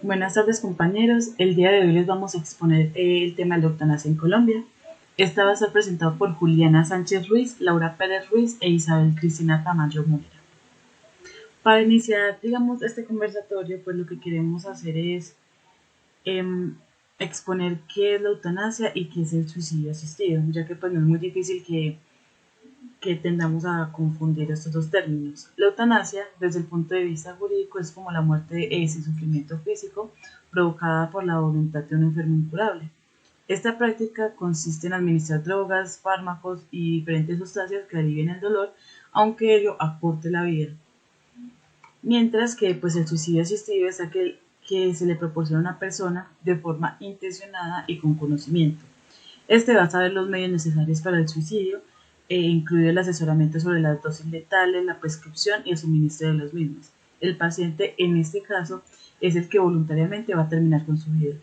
Buenas tardes compañeros, el día de hoy les vamos a exponer el tema de la eutanasia en Colombia. Esta va a ser presentado por Juliana Sánchez Ruiz, Laura Pérez Ruiz e Isabel Cristina Tamayo Murera. Para iniciar, digamos, este conversatorio, pues lo que queremos hacer es exponer qué es la eutanasia y qué es el suicidio asistido, ya que pues no es muy difícil que tendamos a confundir estos dos términos. La eutanasia, desde el punto de vista jurídico, es como la muerte sin sufrimiento físico provocada por la voluntad de un enfermo incurable. Esta práctica consiste en administrar drogas, fármacos y diferentes sustancias que alivien el dolor, aunque ello aporte la vida. Mientras que pues, el suicidio asistido es aquel que se le proporciona a una persona de forma intencionada y con conocimiento. Este va a saber los medios necesarios para el suicidio, incluido el asesoramiento sobre las dosis letales, la prescripción y el suministro de los mismos. El paciente, en este caso, es el que voluntariamente va a terminar con su vida.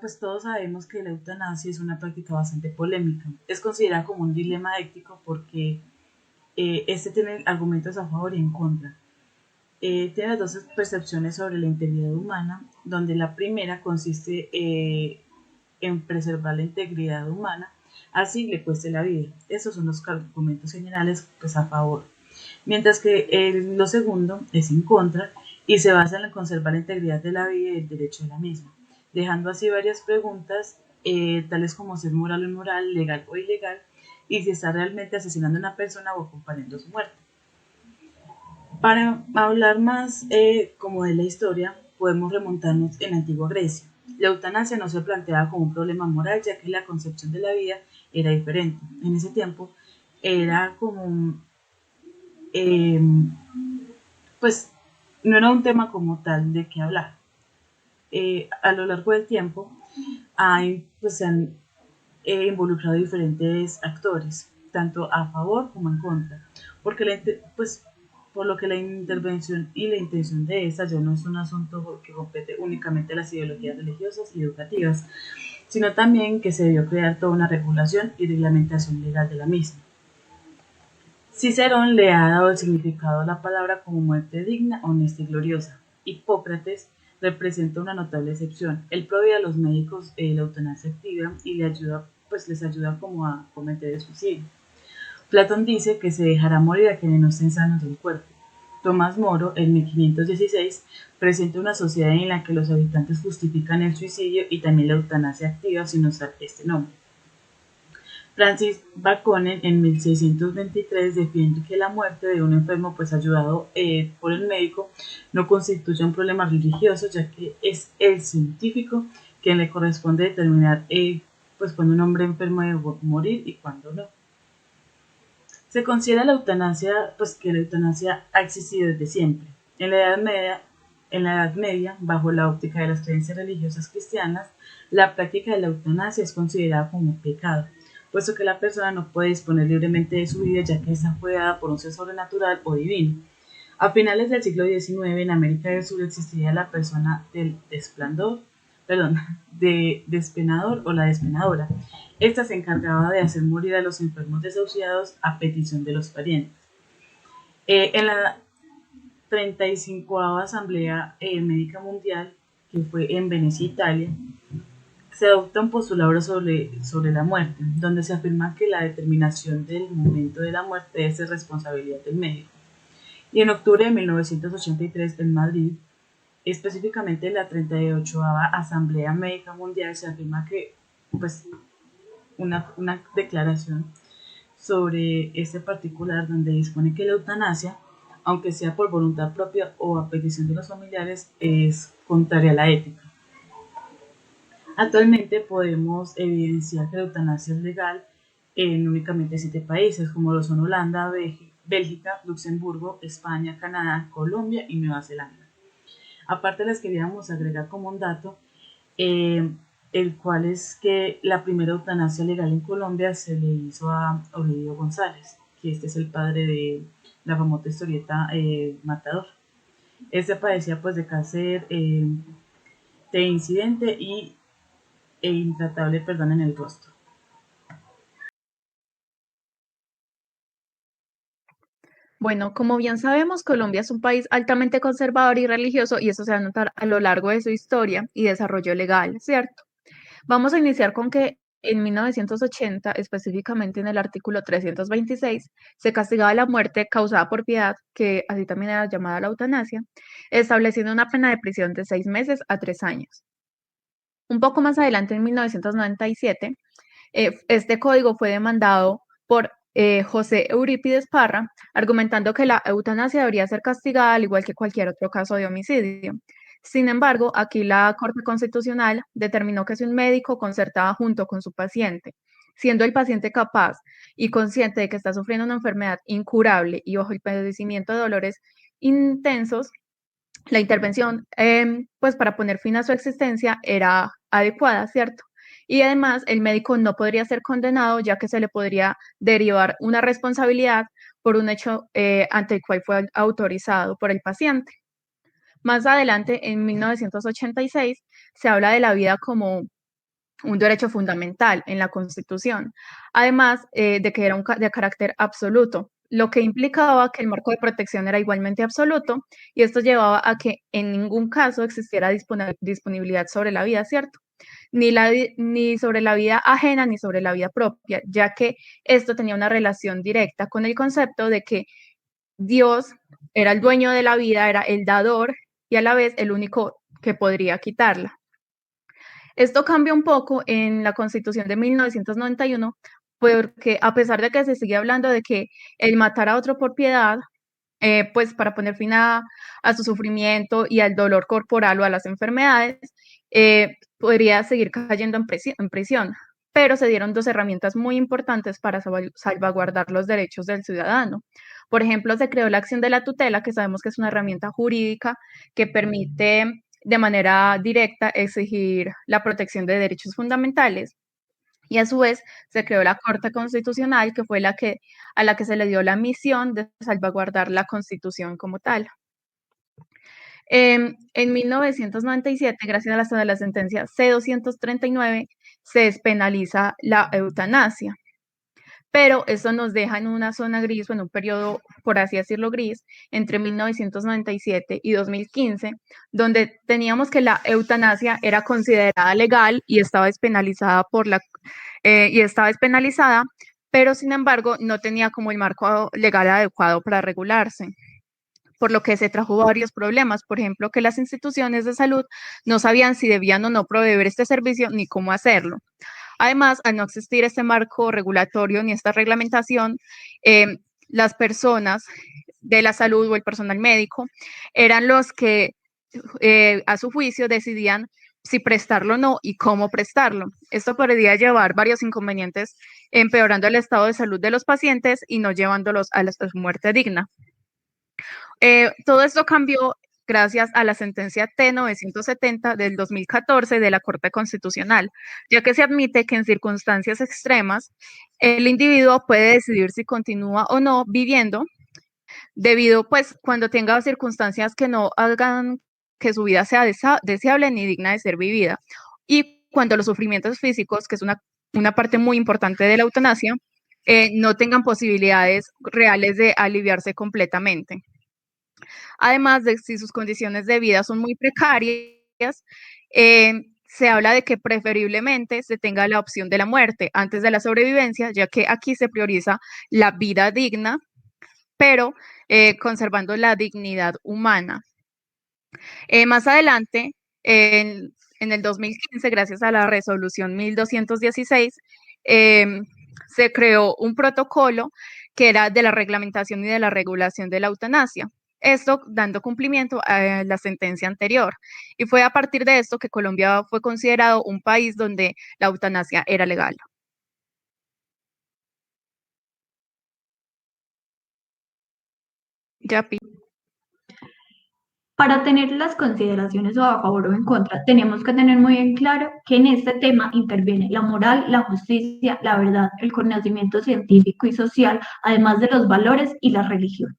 Pues todos sabemos que la eutanasia es una práctica bastante polémica. Es considerada como un dilema ético porque este tiene argumentos a favor y en contra. Tiene dos percepciones sobre la integridad humana, donde la primera consiste en preservar la integridad humana, así le cueste la vida. Esos son los argumentos generales pues, a favor. Mientras que lo segundo es en contra y se basa en conservar la integridad de la vida y el derecho de la misma, dejando así varias preguntas, tales como si es moral o inmoral, legal o ilegal, y si está realmente asesinando a una persona o acompañando su muerte. Para hablar más como de la historia, podemos remontarnos en la antigua Grecia. La eutanasia no se planteaba como un problema moral, ya que la concepción de la vida era diferente. En ese tiempo era como, eh, pues, no era un tema como tal de qué hablar. A lo largo del tiempo se han involucrado diferentes actores, tanto a favor como en contra, porque por lo que la intervención y la intención de esta ya no es un asunto que compete únicamente a las ideologías religiosas y educativas, sino también que se debió crear toda una regulación y reglamentación legal de la misma. Cicerón le ha dado el significado a la palabra como muerte digna, honesta y gloriosa. Hipócrates representa una notable excepción. Él provee a los médicos la eutanasia activa y les ayuda como a cometer el suicidio. Platón dice que se dejará morir a quienes no estén sanos del cuerpo. Tomás Moro, en 1516, presenta una sociedad en la que los habitantes justifican el suicidio y también la eutanasia activa sin usar este nombre. Francis Bacon en 1623 defiende que la muerte de un enfermo pues ayudado por el médico no constituye un problema religioso, ya que es el científico quien le corresponde determinar pues cuando un hombre enfermo debe morir y cuando no. Se considera la eutanasia, pues que la eutanasia ha existido desde siempre. En la Edad Media, bajo la óptica de las creencias religiosas cristianas, la práctica de la eutanasia es considerada como un pecado, puesto que la persona no puede disponer libremente de su vida, ya que esta fue dada por un ser sobrenatural o divino. A finales del siglo XIX, en América del Sur existía la persona del despenador o la despenadora. Esta se encargaba de hacer morir a los enfermos desahuciados a petición de los parientes. En la 35ª Asamblea Médica Mundial, que fue en Venecia, Italia, se adopta un postulado sobre la muerte, donde se afirma que la determinación del momento de la muerte es responsabilidad del médico. Y en octubre de 1983, en Madrid, específicamente en la 38ª Asamblea Médica Mundial, se afirma que pues, una declaración sobre este particular donde dispone que la eutanasia, aunque sea por voluntad propia o a petición de los familiares, es contraria a la ética. Actualmente podemos evidenciar que la eutanasia es legal en únicamente 7 países, como lo son Holanda, Bélgica, Luxemburgo, España, Canadá, Colombia y Nueva Zelanda. Aparte les queríamos agregar como un dato, el cual es que la primera eutanasia legal en Colombia se le hizo a Ovidio González, que este es el padre de la famosa historieta Matador. Este padecía pues de cáncer de incidente e intratable en el rostro. Bueno, como bien sabemos, Colombia es un país altamente conservador y religioso y eso se va a notar a lo largo de su historia y desarrollo legal, ¿cierto? Vamos a iniciar con que en 1980, específicamente en el artículo 326, se castigaba la muerte causada por piedad, que así también era llamada la eutanasia, estableciendo una pena de prisión de 6 meses a 3 años. Un poco más adelante, en 1997, este código fue demandado por José Eurípides Parra, argumentando que la eutanasia debería ser castigada al igual que cualquier otro caso de homicidio. Sin embargo, aquí la Corte Constitucional determinó que si un médico concertaba junto con su paciente, siendo el paciente capaz y consciente de que está sufriendo una enfermedad incurable y bajo el padecimiento de dolores intensos, la intervención, pues para poner fin a su existencia era adecuada, ¿cierto? Y además el médico no podría ser condenado ya que se le podría derivar una responsabilidad por un hecho ante el cual fue autorizado por el paciente. Más adelante, en 1986, se habla de la vida como un derecho fundamental en la Constitución, además de que era de carácter absoluto, lo que implicaba que el marco de protección era igualmente absoluto y esto llevaba a que en ningún caso existiera disponibilidad sobre la vida, ¿cierto? Ni sobre la vida ajena ni sobre la vida propia, ya que esto tenía una relación directa con el concepto de que Dios era el dueño de la vida, era el dador y a la vez el único que podría quitarla. Esto cambia un poco en la Constitución de 1991, porque a pesar de que se sigue hablando de que el matar a otro por piedad, pues para poner fin a su sufrimiento y al dolor corporal o a las enfermedades, podría seguir cayendo en prisión. Pero se dieron dos herramientas muy importantes para salvaguardar los derechos del ciudadano. Por ejemplo, se creó la acción de la tutela, que sabemos que es una herramienta jurídica que permite de manera directa exigir la protección de derechos fundamentales. Y a su vez se creó la Corte Constitucional, que fue a la que se le dio la misión de salvaguardar la Constitución como tal. En 1997, gracias a la sentencia C-239, se despenaliza la eutanasia. Pero eso nos deja en una zona gris o en un periodo, por así decirlo, gris, entre 1997 y 2015, donde teníamos que la eutanasia era considerada legal y estaba despenalizada pero sin embargo no tenía como el marco legal adecuado para regularse, por lo que se trajo varios problemas, por ejemplo, que las instituciones de salud no sabían si debían o no proveer este servicio ni cómo hacerlo. Además, al no existir este marco regulatorio ni esta reglamentación, las personas de la salud o el personal médico eran los que, a su juicio, decidían si prestarlo o no y cómo prestarlo. Esto podría llevar varios inconvenientes, empeorando el estado de salud de los pacientes y no llevándolos a la muerte digna. Todo esto cambió gracias a la sentencia T-970 del 2014 de la Corte Constitucional, ya que se admite que en circunstancias extremas el individuo puede decidir si continúa o no viviendo, debido pues cuando tenga circunstancias que no hagan que su vida sea deseable ni digna de ser vivida, y cuando los sufrimientos físicos, que es una parte muy importante de la eutanasia, no tengan posibilidades reales de aliviarse completamente. Además de si sus condiciones de vida son muy precarias, se habla de que preferiblemente se tenga la opción de la muerte antes de la sobrevivencia, ya que aquí se prioriza la vida digna, pero conservando la dignidad humana. Más adelante, en el 2015, gracias a la resolución 1216, se creó un protocolo que era de la reglamentación y de la regulación de la eutanasia. Esto dando cumplimiento a la sentencia anterior. Y fue a partir de esto que Colombia fue considerado un país donde la eutanasia era legal. Yapi. Para tener las consideraciones o a favor o en contra, tenemos que tener muy en claro que en este tema interviene la moral, la justicia, la verdad, el conocimiento científico y social, además de los valores y la religión.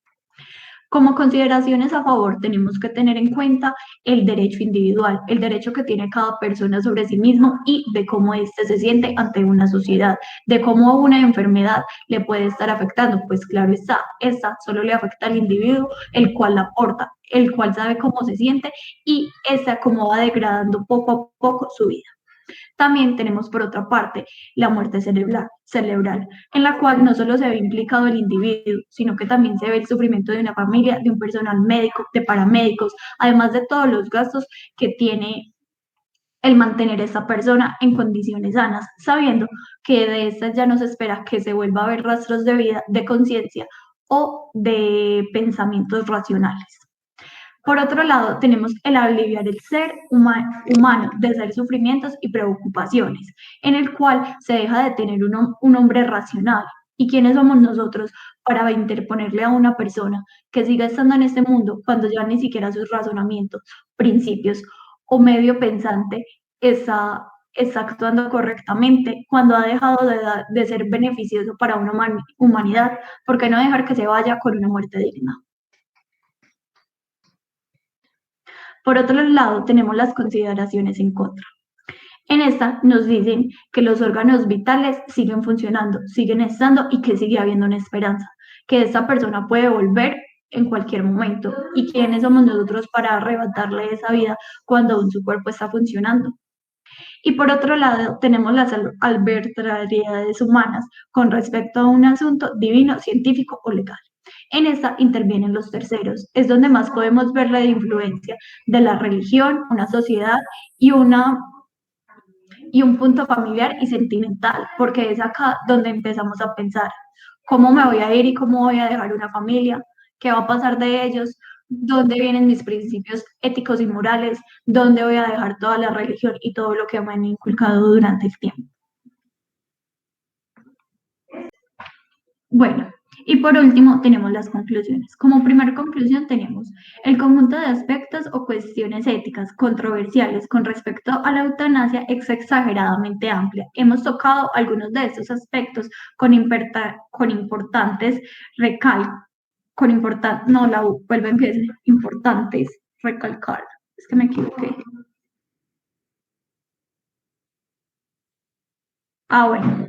Como consideraciones a favor, tenemos que tener en cuenta el derecho individual, el derecho que tiene cada persona sobre sí mismo y de cómo éste se siente ante una sociedad, de cómo una enfermedad le puede estar afectando. Pues claro está, esta solo le afecta al individuo, el cual la porta, el cual sabe cómo se siente y esta cómo va degradando poco a poco su vida. También tenemos por otra parte la muerte cerebral, en la cual no solo se ve implicado el individuo, sino que también se ve el sufrimiento de una familia, de un personal médico, de paramédicos, además de todos los gastos que tiene el mantener a esta persona en condiciones sanas, sabiendo que de estas ya no se espera que se vuelva a ver rastros de vida, de conciencia o de pensamientos racionales. Por otro lado, tenemos el aliviar el ser humano de ser sufrimientos y preocupaciones, en el cual se deja de tener un hombre racional. ¿Y quiénes somos nosotros para interponerle a una persona que siga estando en este mundo cuando ya ni siquiera sus razonamientos, principios o medio pensante está actuando correctamente, cuando ha dejado de ser beneficioso para una humanidad? ¿Por qué no dejar que se vaya con una muerte digna? Por otro lado, tenemos las consideraciones en contra. En esta nos dicen que los órganos vitales siguen funcionando, siguen estando y que sigue habiendo una esperanza, que esta persona puede volver en cualquier momento. ¿Y quiénes somos nosotros para arrebatarle esa vida cuando aún su cuerpo está funcionando? Y por otro lado, tenemos las arbitrariedades humanas con respecto a un asunto divino, científico o legal. En esta intervienen los terceros, es donde más podemos ver la influencia de la religión, una sociedad y un punto familiar y sentimental, porque es acá donde empezamos a pensar cómo me voy a ir y cómo voy a dejar una familia, qué va a pasar de ellos, dónde vienen mis principios éticos y morales, dónde voy a dejar toda la religión y todo lo que me han inculcado durante el tiempo. Bueno, y por último tenemos las conclusiones. Como primera conclusión tenemos el conjunto de aspectos o cuestiones éticas controversiales con respecto a la eutanasia es exageradamente amplia. Hemos tocado algunos de estos aspectos con importantes no, la U, vuelve a empezar, importantes recalcar. Es que me equivoqué. Bueno.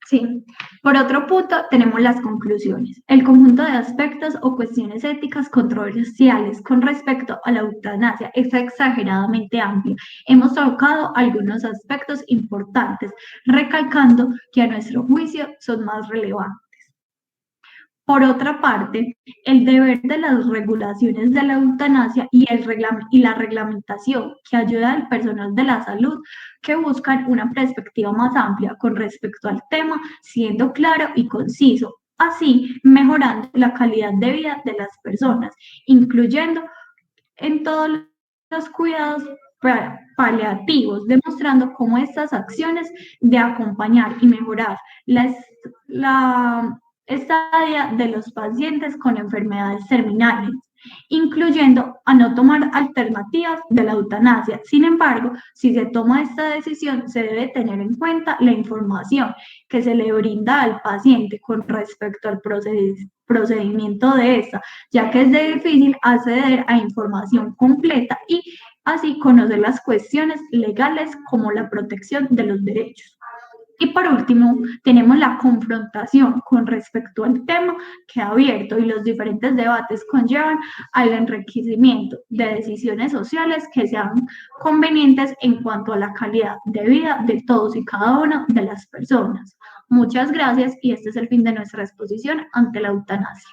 Sí. Por otro punto, tenemos las conclusiones. El conjunto de aspectos o cuestiones éticas controversiales con respecto a la eutanasia es exageradamente amplio. Hemos tocado algunos aspectos importantes, recalcando que a nuestro juicio son más relevantes. Por otra parte, el deber de las regulaciones de la eutanasia y la reglamentación que ayuda al personal de la salud que buscan una perspectiva más amplia con respecto al tema, siendo claro y conciso, así mejorando la calidad de vida de las personas, incluyendo en todos los cuidados paliativos, demostrando cómo estas acciones de acompañar y mejorar la estadia de los pacientes con enfermedades terminales, incluyendo a no tomar alternativas de la eutanasia. Sin embargo, si se toma esta decisión, se debe tener en cuenta la información que se le brinda al paciente con respecto al procedimiento de esta, ya que es difícil acceder a información completa y así conocer las cuestiones legales como la protección de los derechos. Y por último, tenemos la confrontación con respecto al tema que ha abierto y los diferentes debates conllevan al enriquecimiento de decisiones sociales que sean convenientes en cuanto a la calidad de vida de todos y cada una de las personas. Muchas gracias y este es el fin de nuestra exposición ante la eutanasia.